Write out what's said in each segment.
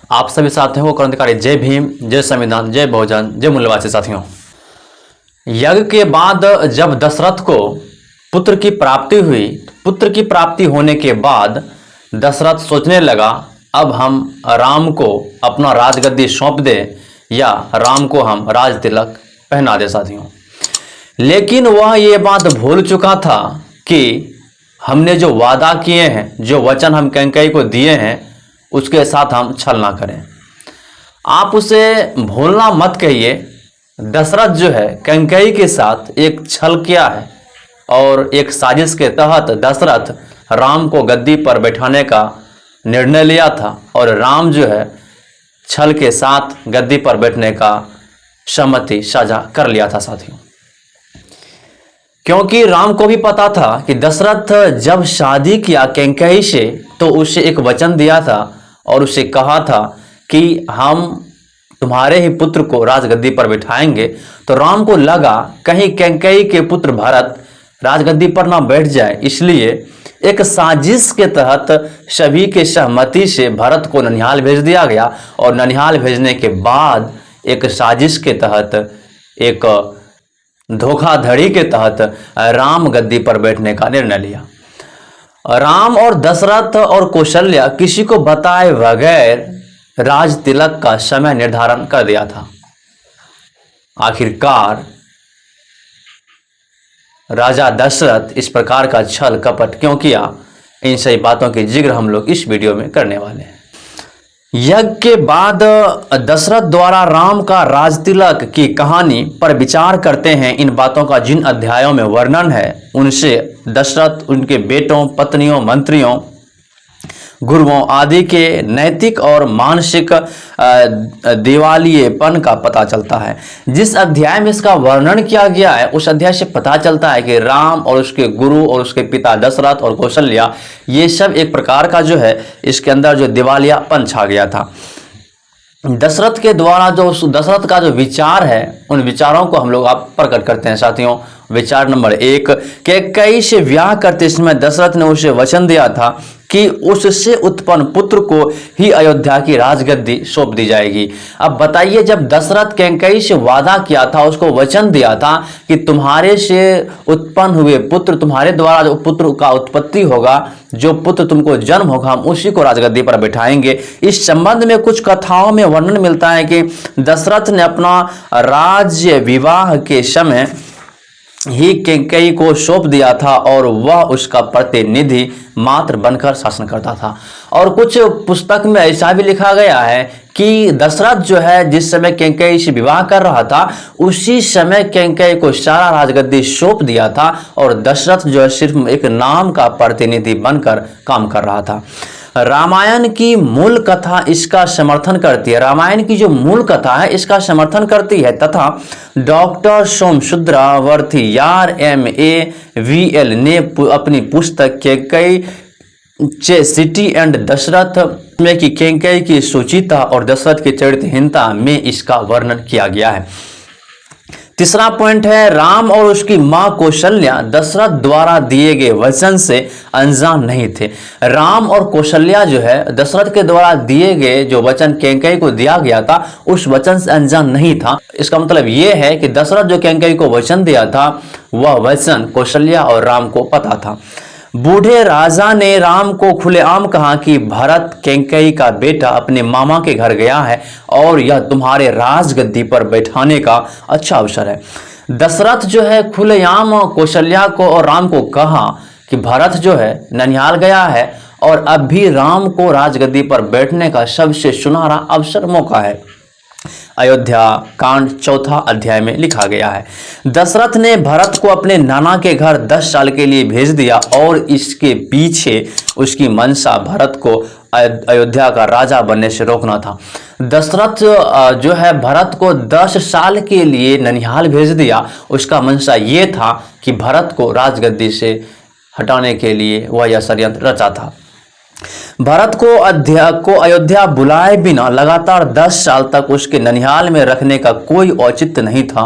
आप सभी साथियों को क्रांतिकारी जय भीम, जय संविधान, जय बहुजन, जय मूल्यवासी साथियों। यज्ञ के बाद जब दशरथ को पुत्र की प्राप्ति हुई, पुत्र की प्राप्ति होने के बाद दशरथ सोचने लगा अब हम राम को अपना राजगद्दी सौंप दे या राम को हम राज तिलक पहना दे साथियों। लेकिन वह ये बात भूल चुका था कि हमने जो वादा किए हैं, जो वचन हम कैकेयी को दिए हैं, उसके साथ हम छल ना करें। आप उसे भूलना मत कहिए। दशरथ जो है कैकेयी के साथ एक छल किया है और एक साजिश के तहत दशरथ राम को गद्दी पर बैठाने का निर्णय लिया था और राम जो है छल के साथ गद्दी पर बैठने का सहमति साझा कर लिया था साथियों। क्योंकि राम को भी पता था कि दशरथ जब शादी किया कैकेयी से तो उसे एक वचन दिया था और उसे कहा था कि हम तुम्हारे ही पुत्र को राजगद्दी पर बिठाएंगे। तो राम को लगा कहीं कैकेयी के पुत्र भरत राजगद्दी पर ना बैठ जाए, इसलिए एक साजिश के तहत सभी के सहमति से भरत को ननिहाल भेज दिया गया और ननिहाल भेजने के बाद एक साजिश के तहत, एक धोखाधड़ी के तहत राम गद्दी पर बैठने का निर्णय लिया। राम और दशरथ और कौशल्या किसी को बताए बगैर राज तिलक का समय निर्धारण कर दिया था। आखिरकार राजा दशरथ इस प्रकार का छल कपट क्यों किया, इन सही बातों की जिक्र हम लोग इस वीडियो में करने वाले हैं। यज्ञ के बाद दशरथ द्वारा राम का राज तिलक की कहानी पर विचार करते हैं। इन बातों का जिन अध्यायों में वर्णन है उनसे दशरथ, उनके बेटों, पत्नियों, मंत्रियों, गुरुओं आदि के नैतिक और मानसिक दिवालियेपन का पता चलता है। जिस अध्याय में इसका वर्णन किया गया है उस अध्याय से पता चलता है कि राम और उसके गुरु और उसके पिता दशरथ और कौशल्या, ये सब एक प्रकार का जो है इसके अंदर जो दिवालियापन छा गया था। दशरथ के द्वारा जो दशरथ का जो विचार है उन विचारों को हम लोग आप प्रकट करते हैं साथियों। विचार नंबर 1, कैकेयी से ब्याह करते समय दशरथ ने उसे वचन दिया था कि उससे उत्पन्न पुत्र को ही अयोध्या की राजगद्दी सौंप दी जाएगी। अब बताइए, जब दशरथ कैकेयी से वादा किया था, उसको वचन दिया था कि तुम्हारे से उत्पन्न हुए पुत्र, तुम्हारे द्वारा जो पुत्र का उत्पत्ति होगा, जो पुत्र तुमको जन्म होगा, हम उसी को राजगद्दी पर बैठाएंगे। इस संबंध में कुछ कथाओं में वर्णन मिलता है कि दशरथ ने अपना राज्य विवाह के समय ही कैकेयी को सौंप दिया था और वह उसका प्रतिनिधि मात्र बनकर शासन करता था। और कुछ पुस्तक में ऐसा भी लिखा गया है कि दशरथ जो है जिस समय कैकेयी से विवाह कर रहा था उसी समय कैकेयी को सारा राजगद्दी सौंप दिया था और दशरथ जो है सिर्फ एक नाम का प्रतिनिधि बनकर काम कर रहा था। रामायण की मूल कथा इसका समर्थन करती है। रामायण की जो मूल कथा है इसका समर्थन करती है तथा डॉक्टर सोमशुद्रा वर्थियार MAVL ने अपनी पुस्तक कैकेयी सिटी एंड दशरथ में की कैकेयी की सुचिता और दशरथ की चरित्रहीनता में इसका वर्णन किया गया है। तीसरा पॉइंट है, राम और उसकी मां कौशल्या दशरथ द्वारा दिए गए वचन से अनजान नहीं थे। राम और कौशल्या जो है दशरथ के द्वारा दिए गए जो वचन कैकेयी को दिया गया था उस वचन से अनजान नहीं था। इसका मतलब यह है कि दशरथ जो कैकेयी को वचन दिया था वह वचन कौशल्या और राम को पता था। बूढ़े राजा ने राम को खुलेआम कहा कि भरत कैकेयी का बेटा अपने मामा के घर गया है और यह तुम्हारे राजगद्दी पर बैठाने का अच्छा अवसर है। दशरथ जो है खुलेआम कौशल्या को और राम को कहा कि भरत जो है ननिहाल गया है और अब भी राम को राजगद्दी पर बैठने का सबसे सुनहरा अवसर मौका है। अयोध्या कांड 4 अध्याय में लिखा गया है, दशरथ ने भरत को अपने नाना के घर 10 साल के लिए भेज दिया और इसके पीछे उसकी मंशा भरत को अयोध्या का राजा बनने से रोकना था। दशरथ जो है भरत को 10 साल के लिए ननिहाल भेज दिया। उसका मंशा ये था कि भरत को राजगद्दी से हटाने के लिए वह यह षड्यंत्र रचा था। भरत को अयोध्या बुलाए बिना लगातार 10 साल तक उसके ननिहाल में रखने का कोई औचित्य नहीं था।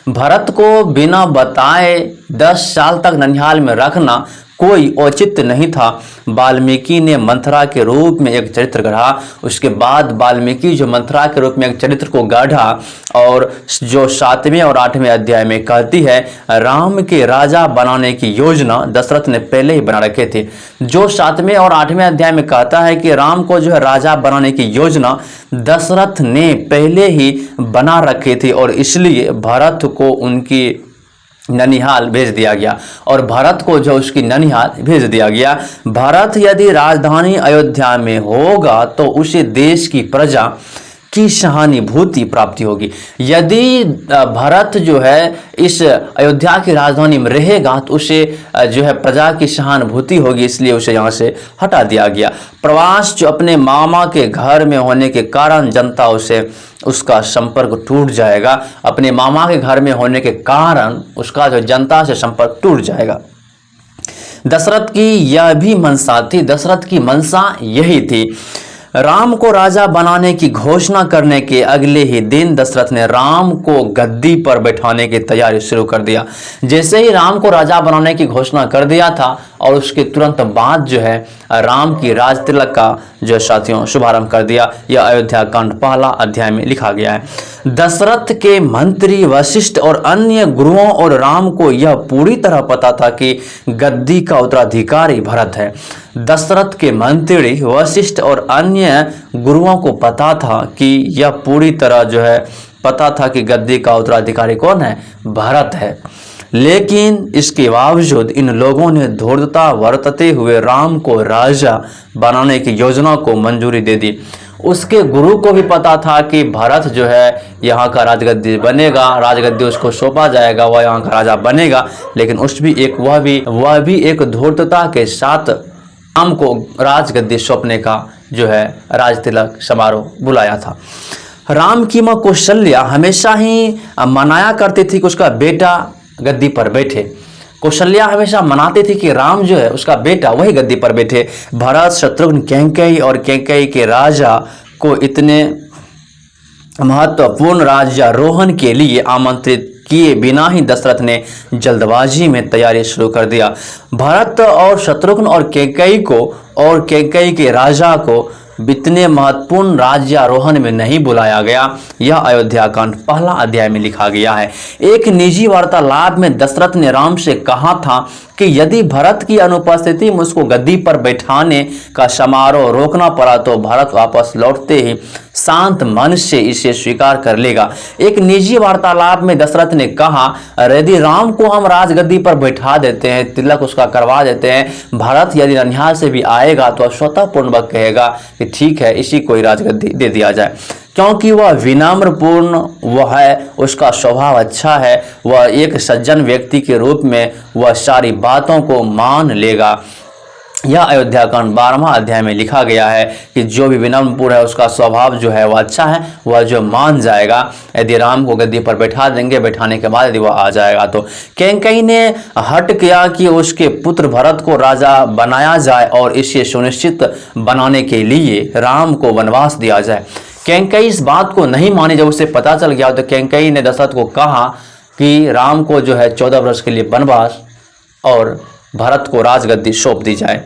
भरत को बिना बताए 10 साल तक ननिहाल में रखना कोई औचित्य नहीं था। वाल्मीकि ने मंथरा के रूप में एक चरित्र गढ़ा। उसके बाद वाल्मीकि जो मंथरा के रूप में एक चरित्र को गढ़ा और जो 7वें और 8वें अध्याय में कहती है राम के राजा बनाने की योजना दशरथ ने पहले ही बना रखे थे। जो 7वें और 8वें अध्याय में कहता है कि राम को जो है राजा बनाने की योजना दशरथ ने पहले ही बना रखी थी और इसलिए भरत को उनकी ननिहाल भेज दिया गया और भरत को जो उसकी ननिहाल भेज दिया गया। भरत यदि राजधानी अयोध्या में होगा तो उसे देश की प्रजा की सहानुभूति प्राप्ति होगी। यदि भरत जो है इस अयोध्या की राजधानी में रहेगा तो उसे जो है प्रजा की सहानुभूति होगी, इसलिए उसे यहाँ से हटा दिया गया। प्रवास जो अपने मामा के घर में होने के कारण जनता उसे उसका संपर्क टूट जाएगा। अपने मामा के घर में होने के कारण उसका जो जनता से संपर्क टूट जाएगा। दशरथ की यह भी मंशा थी, दशरथ की मंशा यही थी। राम को राजा बनाने की घोषणा करने के अगले ही दिन दशरथ ने राम को गद्दी पर बैठाने की तैयारी शुरू कर दिया। जैसे ही राम को राजा बनाने की घोषणा कर दिया था और उसके तुरंत बाद जो है राम की राज तिलक का जो साथियों शुभारंभ कर दिया। यह अयोध्या कांड पहला अध्याय में लिखा गया है। दशरथ के मंत्री वशिष्ठ और अन्य गुरुओं और राम को यह पूरी तरह पता था कि गद्दी का उत्तराधिकारी भरत है। दशरथ के मंत्री वशिष्ठ और अन्य गुरुओं को पता था कि यह पूरी तरह जो है पता था कि गद्दी का उत्तराधिकारी कौन है, भरत है। लेकिन इसके बावजूद इन लोगों ने धूर्तता बरतते हुए राम को राजा बनाने की योजना को मंजूरी दे दी। उसके गुरु को भी पता था कि भरत जो है यहाँ का राजगद्दी बनेगा, राजगद्दी उसको सौंपा जाएगा, वह यहाँ का राजा बनेगा। लेकिन वह भी एक धूर्तता के साथ राम को राजगद्दी सौंपने का जो है राज तिलक समारोह बुलाया था। राम की मां कौशल्या हमेशा ही मनाया करती थी कि उसका बेटा गद्दी पर बैठे। कौशल्या हमेशा मनाती थी कि राम जो है उसका बेटा वही गद्दी पर बैठे। भरत, शत्रुघ्न, कैकेयी और कैकेयी के राजा को इतने महत्वपूर्ण राज्यारोहण के लिए आमंत्रित किए बिना ही दशरथ ने जल्दबाजी में तैयारी शुरू कर दिया। भरत और शत्रुघ्न और कैकेयी के राजा को इतने महत्वपूर्ण राज्यारोहण में नहीं बुलाया गया। यह अयोध्या कांड पहला अध्याय में लिखा गया है। एक निजी वार्तालाप में दशरथ ने राम से कहा था कि यदि भरत की अनुपस्थिति में उसको गद्दी पर बैठाने का समारोह रोकना पड़ा तो भरत वापस लौटते ही शांत मन से इसे स्वीकार कर लेगा। एक निजी वार्तालाप में दशरथ ने कहा, यदि राम को हम राजगद्दी पर बैठा देते हैं, तिलक उसका करवा देते हैं, भरत यदि ननिहाल से भी आएगा तो स्वतः पूर्वक कहेगा कि ठीक है इसी को ही राजगद्दी दे दिया जाए, क्योंकि वह विनम्रपूर्ण वह है, उसका स्वभाव अच्छा है, वह एक सज्जन व्यक्ति के रूप में वह सारी बातों को मान लेगा। यह अयोध्या कांड 12वां अध्याय में लिखा गया है कि जो भी विनम्रपूर्ण है उसका स्वभाव जो है वह अच्छा है, वह जो मान जाएगा। यदि राम को गद्दी पर बैठा देंगे, बैठाने के बाद यदि वह आ जाएगा तो कैकेयी ने हट किया कि उसके पुत्र भरत को राजा बनाया जाए और इसे सुनिश्चित बनाने के लिए राम को वनवास दिया जाए। कैकेयी इस बात को नहीं मानी। जब उसे पता चल गया तो कैकेयी ने दशरथ को कहा कि राम को जो है 14 वर्ष के लिए वनवास और भरत को राजगद्दी सौंप दी जाए।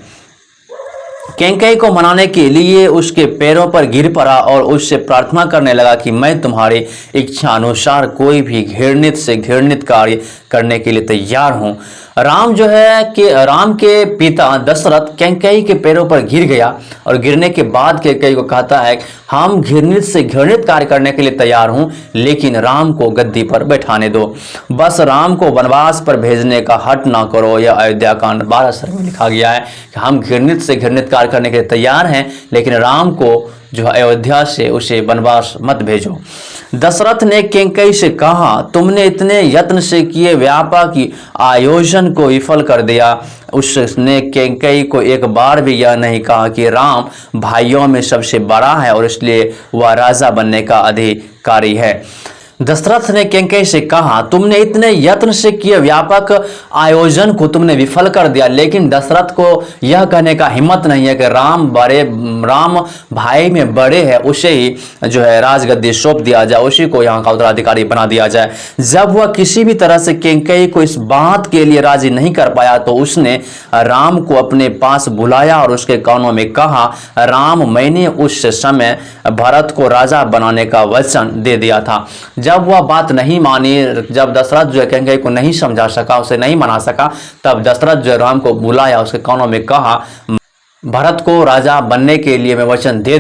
कैकेयी को मनाने के लिए उसके पैरों पर गिर पड़ा और उससे प्रार्थना करने लगा कि मैं तुम्हारी इच्छा अनुसार कोई भी घृणित से घृणित कार्य करने के लिए तैयार हूँ। राम के पिता दशरथ कैकेयी के पैरों पर गिर गया और गिरने के बाद कैकेयी को कहता है हम घृणित से घृणित कार्य करने के लिए तैयार हूं, लेकिन राम को गद्दी पर बैठाने दो, बस राम को वनवास पर भेजने का हट ना करो। यह अयोध्या कांड 12 में लिखा गया है कि हम घृणित से घृणित कार्य करने के लिए तैयार हैं, लेकिन राम को जो अयोध्या से उसे वनवास मत भेजो। दशरथ ने कैकेयी से कहा तुमने इतने यत्न से किए व्यापार की आयोजन को विफल कर दिया। उसने कैकेयी को एक बार भी यह नहीं कहा कि राम भाइयों में सबसे बड़ा है और इसलिए वह राजा बनने का अधिकारी है। दशरथ ने कैकेयी से कहा, तुमने इतने यत्न से किए व्यापक आयोजन को तुमने विफल कर दिया। लेकिन दशरथ को यह कहने का हिम्मत नहीं है कि राम भाई में बड़े हैं, उसे ही जो है राजगद्दी सौंप दिया जाए, उसी को यहाँ का उत्तराधिकारी बना दिया जाए। जब वह किसी भी तरह से कैकेयी को इस बात के लिए राजी नहीं कर पाया तो उसने राम को अपने पास बुलाया और उसके कानों में कहा, राम, मैंने उस समय भरत को राजा बनाने का वचन दे दिया था। जब वह बात नहीं मानी, जब दशरथ जो है कैकेयी को नहीं समझा सका, उसे नहीं मना सका, तब दशरथ जो राम को बुलाया, उसके कानों में कहा, भरत को राजा बनने के लिए मैं वचन दे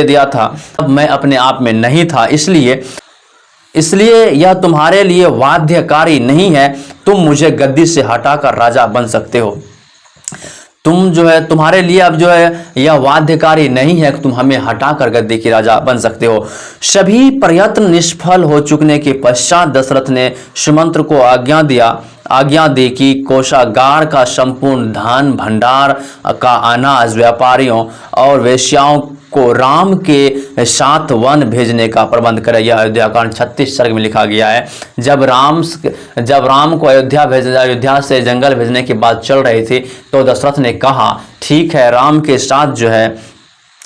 दिया था। अब मैं अपने आप में नहीं था, इसलिए यह तुम्हारे लिए बाध्यकारी नहीं है। तुम मुझे गद्दी से हटाकर राजा बन सकते हो। तुम जो है, तुम्हारे लिए अब जो है यह बाध्यकारी नहीं है कि तुम हमें हटाकर गद्दी की राजा बन सकते हो। सभी प्रयत्न निष्फल हो चुकने के पश्चात दशरथ ने सुमंत्र को आज्ञा दी कि कोषागार का संपूर्ण धन भंडार का अनाज व्यापारियों और वेश्याओं को राम के साथ वन भेजने का प्रबंध करे। यह अयोध्या कांड 36 सर्ग में लिखा गया है। जब राम को अयोध्या से जंगल भेजने की बात चल रही थी तो दशरथ ने कहा, ठीक है, राम के साथ जो है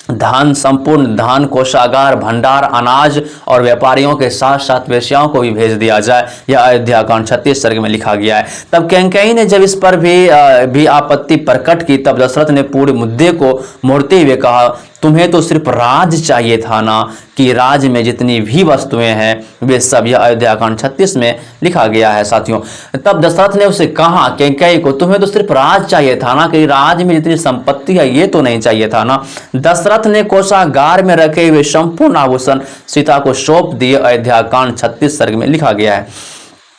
धन, संपूर्ण धन, कोषागार, भंडार, अनाज और व्यापारियों के साथ साथ वेश्याओं को भी भेज दिया जाए। यह अयोध्या कांड 36 सर्ग में लिखा गया है। तब कैकेयी ने जब इस पर भी आपत्ति प्रकट की, तब दशरथ ने पूरे मुद्दे को मोड़ते हुए कहा, तुम्हें तो सिर्फ राज चाहिए था ना, कि राज में जितनी भी वस्तुएं हैं वे सब, यह अयोध्या कांड 36 में लिखा गया है साथियों। तब दशरथ ने उसे कहा, कैकेयी को, तुम्हें तो सिर्फ राज चाहिए था ना, कि राज में जितनी संपत्ति है ये तो नहीं चाहिए था ना। दशरथ ने कोषागार में रखे हुए संपूर्ण आभूषण सीता को सौंप दिए। अयोध्या कांड 36 सर्ग में लिखा गया है।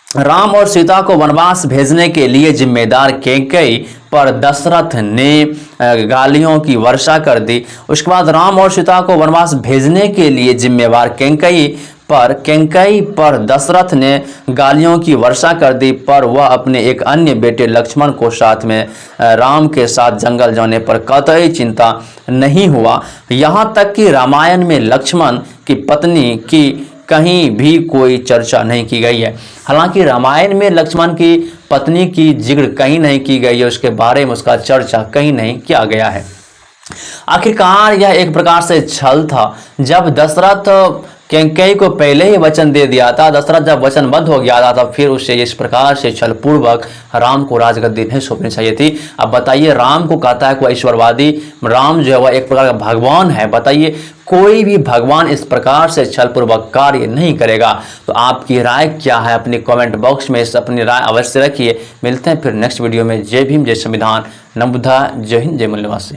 राम और सीता को वनवास भेजने के लिए जिम्मेदार कैकेयी पर दशरथ ने गालियों की वर्षा कर दी। उसके बाद राम और सीता को वनवास भेजने के लिए जिम्मेवार कैकेयी पर दशरथ ने गालियों की वर्षा कर दी, पर वह अपने एक अन्य बेटे लक्ष्मण को साथ में राम के साथ जंगल जाने पर कतई चिंता नहीं हुआ। यहाँ तक कि रामायण में लक्ष्मण की पत्नी की कहीं भी कोई चर्चा नहीं की गई है। हालांकि रामायण में लक्ष्मण की पत्नी की जिक्र कहीं नहीं की गई है, उसके बारे में उसका चर्चा कहीं नहीं किया गया है। आखिरकार यह एक प्रकार से छल था। जब दशरथ कैकेयी को पहले ही वचन दे दिया था, दशरथ जब वचनबद्ध हो गया था, तब फिर उसे इस प्रकार से छलपूर्वक राम को राजगद्दी नहीं सौंपनी चाहिए थी। अब बताइए, राम को कहता है कोई ईश्वरवादी, राम जो है वह एक प्रकार का भगवान है। बताइए, कोई भी भगवान इस प्रकार से छलपूर्वक कार्य नहीं करेगा। तो आपकी राय क्या है? अपनी कमेंट बॉक्स में अपनी राय अवश्य रखिए। मिलते हैं फिर नेक्स्ट वीडियो में। जय भीम, जय संविधान, नमो बुद्धाय, जय हिंद, जय मूल्यवासी।